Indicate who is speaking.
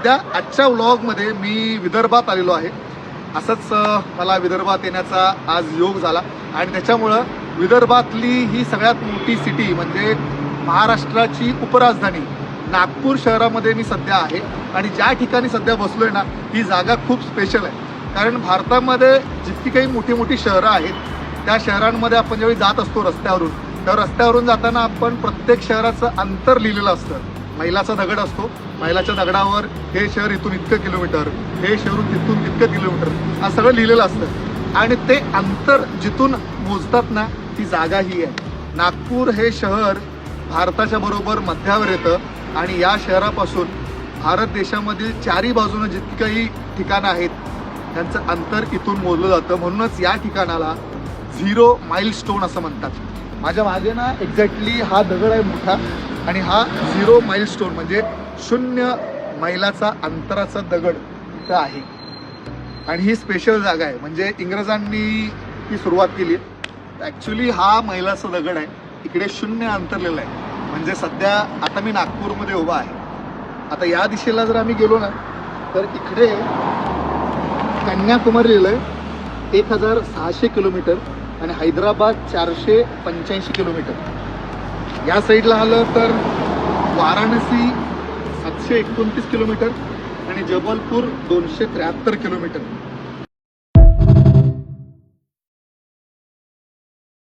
Speaker 1: त्या आजच्या व्लॉगमध्ये मी विदर्भात आलेलो आहे. असंच मला विदर्भात येण्याचा आज योग झाला आणि त्याच्यामुळं विदर्भातली ही सगळ्यात मोठी सिटी म्हणजे महाराष्ट्राची उपराजधानी नागपूर शहरामध्ये मी सध्या आहे. आणि ज्या ठिकाणी सध्या बसलोय ना, ही जागा खूप स्पेशल आहे. कारण भारतामध्ये जितकी काही मोठी मोठी शहरं आहेत त्या शहरांमध्ये आपण ज्यावेळी जात असतो रस्त्यावरून, त्या रस्त्यावरून जाताना आपण प्रत्येक शहराचं अंतर लिहिलेलं असतं. मैलाचा दगड असतो, मैलाच्या दगडावर हे शहर इथून इतकं किलोमीटर, हे शहरून तिथून तितकं किलोमीटर असं सगळं लिहिलेलं असतं. आणि ते अंतर जिथून मोजतात ना, ती जागा ही आहे. नागपूर हे शहर भारताच्या बरोबर मध्यावर येतं आणि या शहरापासून भारत देशामधील चारी बाजूनं जितकी काही ठिकाणं आहेत त्यांचं अंतर इथून मोजलं जातं. म्हणूनच या ठिकाणाला 0 माइलस्टोन असं म्हणतात. माझ्या मागे ना एक्झॅक्टली हा दगड आहे मोठा आणि हा 0 माइलस्टोन म्हणजे 0 मैलाचा अंतराचा दगड इथं आहे. आणि ही स्पेशल जागा आहे. म्हणजे इंग्रजांनी ही सुरुवात केली. ॲक्च्युली हा मैलाचा दगड आहे, इकडे 0 अंतरलेलं आहे. म्हणजे सध्या आता मी नागपूरमध्ये उभा आहे. आता या दिशेला जर आम्ही गेलो ना तर इकडे कन्याकुमारी लिहिलं आहे 1600 किलोमीटर आणि हैदराबाद 485 किलोमीटर. या साईडला आलं तर वाराणसी 729 किलोमीटर आणि जबलपूर 273 किलोमीटर.